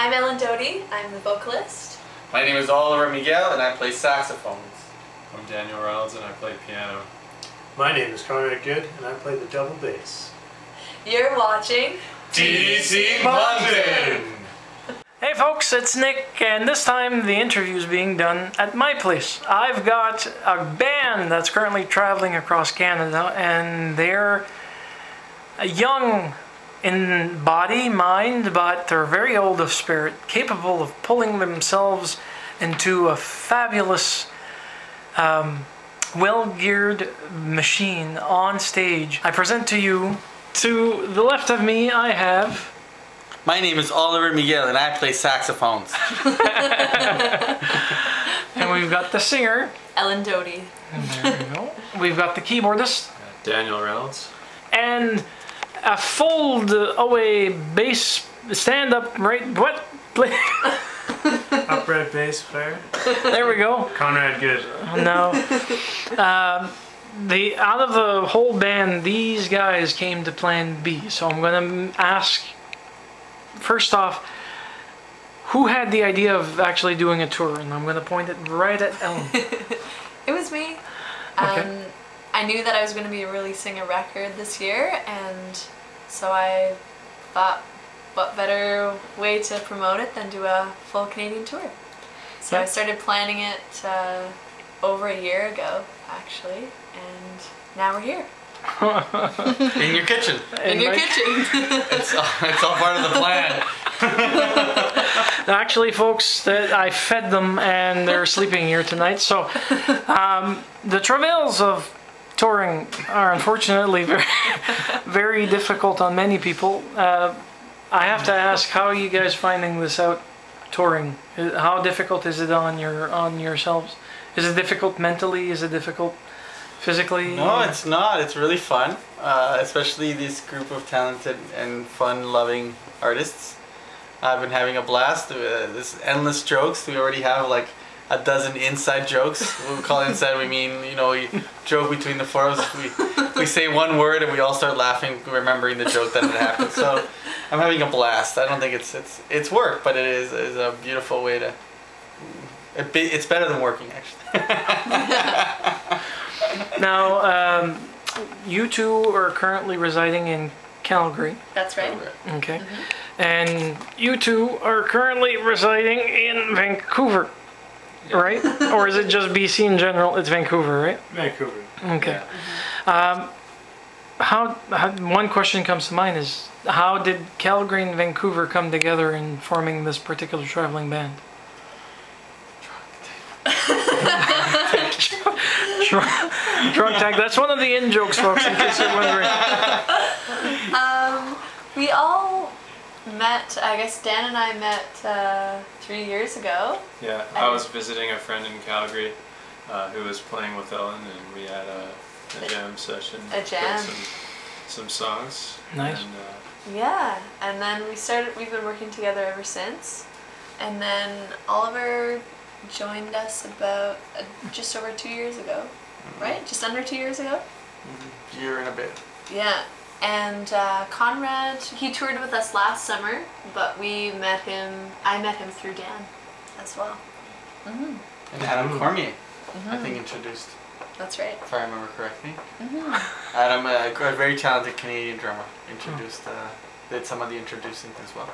I'm Ellen Doty, I'm the vocalist. My name is Oliver Miguel and I play saxophones. I'm Daniel Reynolds and I play piano. My name is Conrad and I play the double bass. You're watching TDC London! Hey folks, it's Nick, and this time the interview is being done at my place. I've got a band that's currently traveling across Canada, and they're young in body, mind, but they're very old of spirit, capable of pulling themselves into a fabulous, well-geared machine on stage. I present to you, to the left of me, I have... My name is Oliver Miguel and I play saxophones. And we've got the singer, Ellen Doty. and there we go. We've got the keyboardist, Daniel Reynolds. and a fold away bass stand up right what play. Upright bass player. There we go. Conrad good. No. The out of the whole band, these guys came to Plan B. So I'm gonna ask first off, who had the idea of actually doing a tour? And I'm gonna point it right at Ellen. It was me. Okay. I knew that I was going to be releasing a record this year, and so I thought, what better way to promote it than do a full Canadian tour? So Yeah. I started planning it over a year ago, actually, and now we're here. In your kitchen. In your kitchen. It's all part of the plan. Actually, folks, I fed them and they're sleeping here tonight. So the travails of touring are unfortunately very, very difficult on many people. I have to ask, how are you guys finding this out, touring? How difficult is it on yourselves? Is it difficult mentally? Is it difficult physically? No, it's not. It's really fun, especially this group of talented and fun-loving artists. I've been having a blast. This endless jokes. We already have like a dozen inside jokes. What we call inside, we mean, you know, we joke between the four of us. We say one word and we all start laughing, remembering the joke that had happened. So I'm having a blast. I don't think it's work, but it is a beautiful way to. It's better than working, actually. Now, you two are currently residing in Calgary. That's right. Okay. Mm-hmm. And you two are currently residing in Vancouver, right? Or is it just BC in general? It's Vancouver, right? Vancouver. Okay. Yeah. How one question comes to mind is, how did Calgary and Vancouver come together in forming this particular traveling band? Drunk tag. That's one of the in jokes, folks, in case you're wondering. We all met, I guess Dan and I met 3 years ago. Yeah, I was visiting a friend in Calgary who was playing with Ellen, and we had a jam session. A jam. Played some songs. Nice. And, Yeah, and then we've been working together ever since. And then Oliver joined us about just over 2 years ago, right? Just under 2 years ago? Year and a bit. Yeah. And Conrad, he toured with us last summer, but I met him through Dan as well. Mm-hmm. And Adam Cormier, I think, introduced. That's right. If I remember correctly. Adam, a very talented Canadian drummer, introduced, did some of the introducing as well.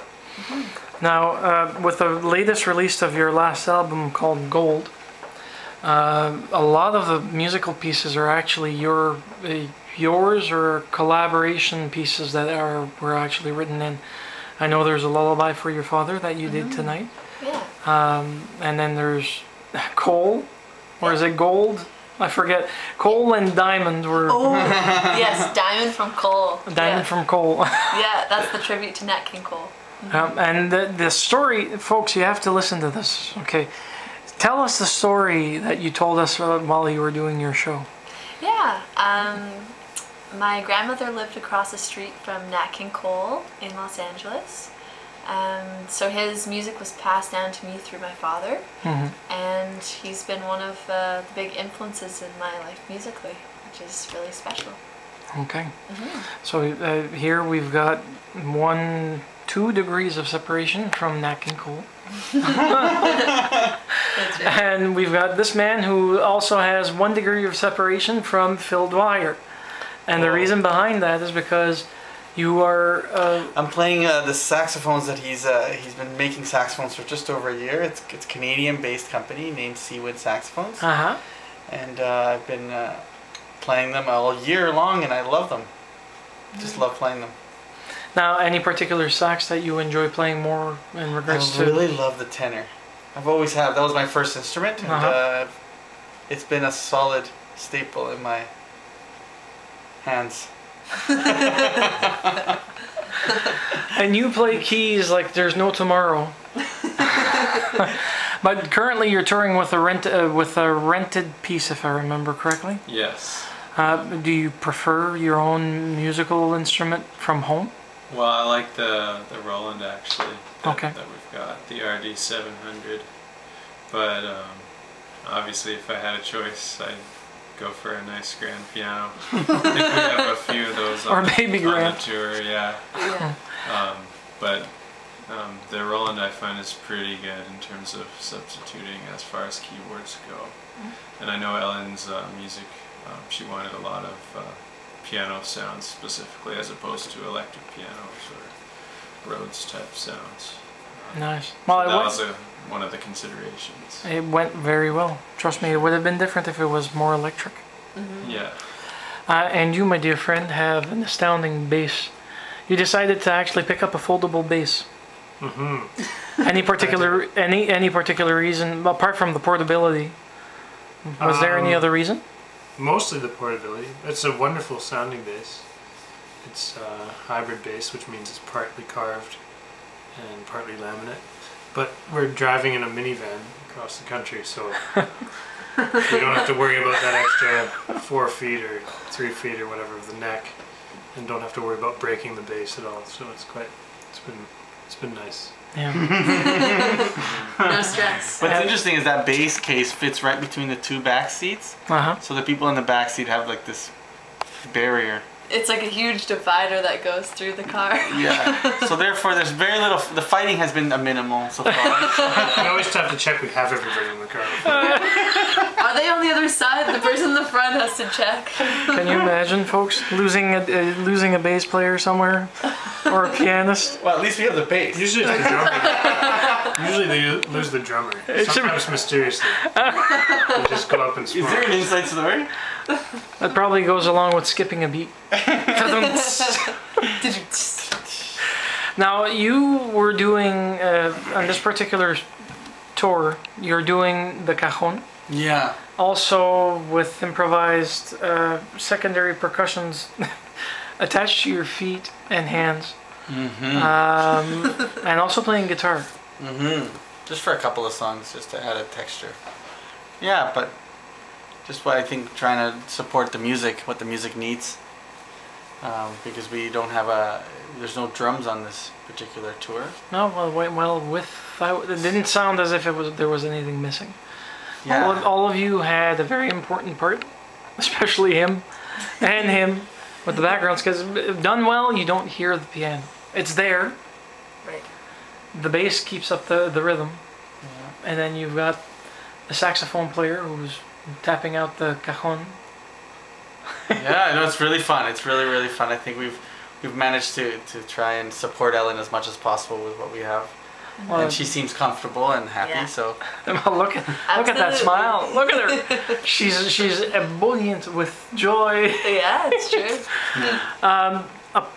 Now, with the latest release of your last album called Gold, a lot of the musical pieces are actually yours or collaboration pieces that were actually written in. I know there's a lullaby for your father that you did tonight. Yeah. And then there's Coal, or is it Gold? I forget. Coal and Diamond were... Oh, yes, Diamond from Cole. Diamond from Coal. Yeah, that's the tribute to Nat King Cole. And the story, folks, you have to listen to this, okay? Tell us the story that you told us while you were doing your show. Yeah, my grandmother lived across the street from Nat King Cole in Los Angeles. So his music was passed down to me through my father, and he's been one of the big influences in my life musically, which is really special. Okay. So here we've got one 2 degrees of separation from Nat King Cole. That's right. And we've got this man who also has 1 degree of separation from Phil Dwyer. And the reason behind that is because you are... I'm playing the saxophones that he's been making saxophones for just over a year. It's a Canadian-based company named Seawood Saxophones. Uh-huh. And I've been playing them all year long, and I love them. Just love playing them. Now, any particular sax that you enjoy playing more in regards I to... really love the tenor. I've always had. That was my first instrument, and it's been a solid staple in my hands. And you play keys like there's no tomorrow. But currently you're touring with a rented piece, if I remember correctly. Yes. Do you prefer your own musical instrument from home? Well, I like the Roland actually that we've got, the RD 700. But obviously, if I had a choice, I'd go for a nice grand piano. I think we have a few of those on, or baby on grand. the tour, yeah. But the Roland I find is pretty good in terms of substituting as far as keyboards go. And I know Ellen's music, she wanted a lot of piano sounds specifically as opposed to electric pianos or Rhodes type sounds. Nice. Well, Well, that was one of the considerations. it went very well. Trust me, it would have been different if it was more electric. Yeah. And you, my dear friend, have an astounding bass. You decided to actually pick up a foldable bass. Any particular reason apart from the portability? Was there any other reason? Mostly the portability. It's a wonderful sounding bass. It's a hybrid bass, which means it's partly carved and partly laminate. But we're driving in a minivan across the country, so we don't have to worry about that extra 4 feet or 3 feet or whatever of the neck, and don't have to worry about breaking the bass at all. So it's been nice. Yeah. No stress. What's interesting is that bass case fits right between the 2 back seats, so the people in the back seat have like this barrier. It's like a huge divider that goes through the car. Yeah. So therefore, there's very little. The fighting has been minimal so far. We always have to check we have everybody in the car. Are they on the other side? The person in the front has to check. Can you imagine, folks, losing a bass player somewhere, or a pianist? Well, at least we have the bass. Usually it's the drummer. Usually they lose the drummer. Sometimes mysteriously. They just go up and smoke. Is there an inside story? That probably goes along with skipping a beat. Now, you were doing, on this particular tour, you're doing the cajon. Yeah. Also with improvised secondary percussions attached to your feet and hands. And also playing guitar. Just for a couple of songs, just to add a texture. Yeah, but just what I think, trying to support the music, what the music needs. Because we don't have there's no drums on this particular tour. No, it didn't sound as if there was anything missing. Yeah. All of you had a very important part, especially him and him with the backgrounds, because done well, you don't hear the piano. It's there. Right. The bass keeps up the rhythm. And then you've got the saxophone player who's tapping out the cajon. Yeah, I know, it's really fun. It's really, really fun. I think we've managed to try and support Ellen as much as possible with what we have. Well, and she seems comfortable and happy, so... look at that smile. Look at her. She's ebullient with joy. Yeah, it's true.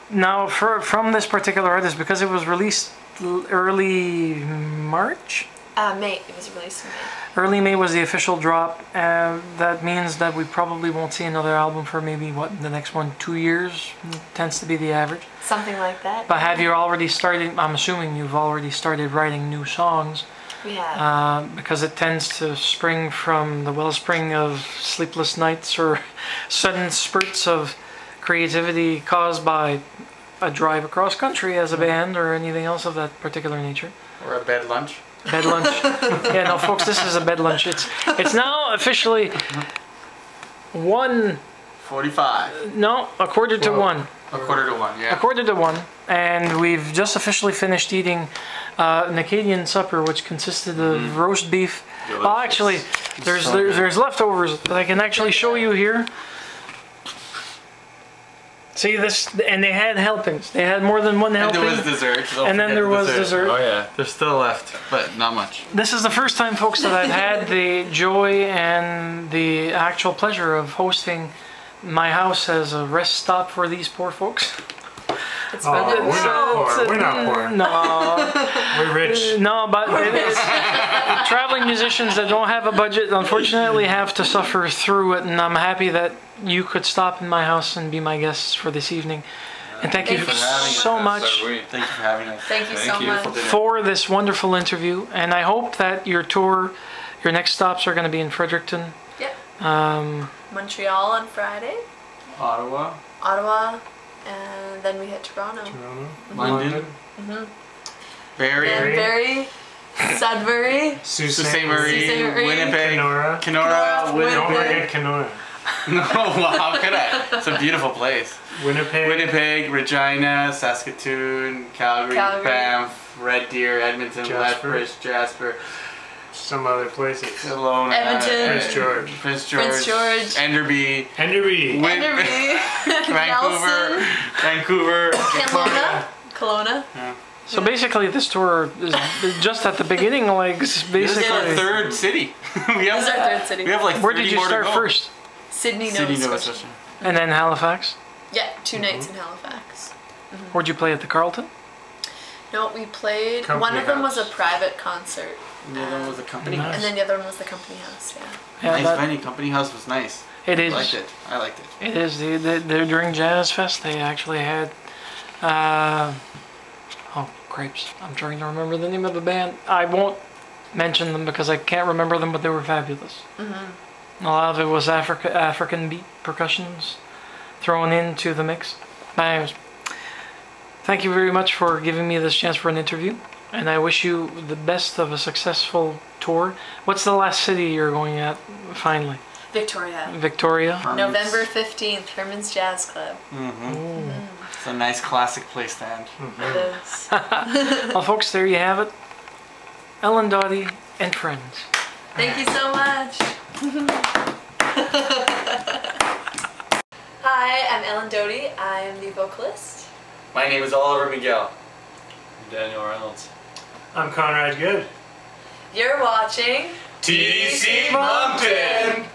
Now, from this particular artist, because it was released early March? May. It was released in May. Early May was the official drop. That means that we probably won't see another album for maybe, the next one, 2 years? Tends to be the average. Something like that. But have you already started, I'm assuming you've already started writing new songs. We have. Because it tends to spring from the wellspring of sleepless nights or sudden spurts of creativity caused by a drive across country as a band or anything else of that particular nature. Or a bed lunch. Bed lunch. Yeah, no, folks, this is a bed lunch. It's now officially 1:45. No, a quarter to 1. 1:45, yeah. 1:45, and we've just officially finished eating an Acadian supper, which consisted of roast beef. Delicious. Well, actually, there's leftovers that I can actually show you here. See this, and they had helpings. They had more than one helping. And there was dessert. And then there was dessert. Oh yeah. There's still left, but not much. This is the first time, folks, that I've had the joy and the actual pleasure of hosting my house as a rest stop for these poor folks. It's Oh, been we're not poor. We're not poor. No, We're rich. no, but it is, traveling musicians that don't have a budget unfortunately have to suffer through it, and I'm happy that you could stop in my house and be my guests for this evening. And thank you Thank you so much Thank you for having us. Thank you so Thank you much. for dinner. for this wonderful interview, and I hope that your tour, your next stops are going to be in Fredericton. Yep. Montreal on Friday, Ottawa. and then we hit Toronto. London. Then Barrie, Sudbury, Sault Sault Ste. Marie, Ste. Marie, Winnipeg, Kenora. Kenora, Don't Winnipeg. forget Kenora. No, well, how could I? It's a beautiful place. Winnipeg. Regina, Saskatoon, Calgary, Banff, Red Deer, Edmonton, Jasper. Lethbridge, Jasper, Some other places. Kelowna, Edmonton, Prince George. Prince George, Enderby, Enderby. Vancouver, Vancouver, Kelowna. So basically, this tour is just at the beginning legs. This is our Basically, third city. we This is our third city. We have like 30 where did you more start to go. first? Sydney, Sydney, Nova Nova Scotia. Scotia. And then Halifax. Yeah, 2 nights in Halifax. Where'd you play at the Carlton? No, we played. Company one of them was a house. private concert, And the other one was a company Nice. house. and then the other one was the company house. Yeah. Yeah, Nice that- venue. Company house was nice. it I is. liked it. I liked it. It is. During Jazz Fest, they actually had. Oh, crepes! I'm trying to remember the name of the band. I won't mention them because I can't remember them, but they were fabulous. A lot of it was African beat percussions thrown into the mix. But anyways, thank you very much for giving me this chance for an interview, and I wish you the best of a successful tour. What's the last city you're going at finally? Victoria. Victoria. November 15th, Herman's Jazz Club. It's a nice classic place to end. It is. Well, folks, there you have it. Ellen Doty and friends. Thank you so much. Hi, I'm Ellen Doty. I am the vocalist. My name is Oliver Miguel. Daniel Reynolds. I'm Conrad Good. You're watching TDC Moncton!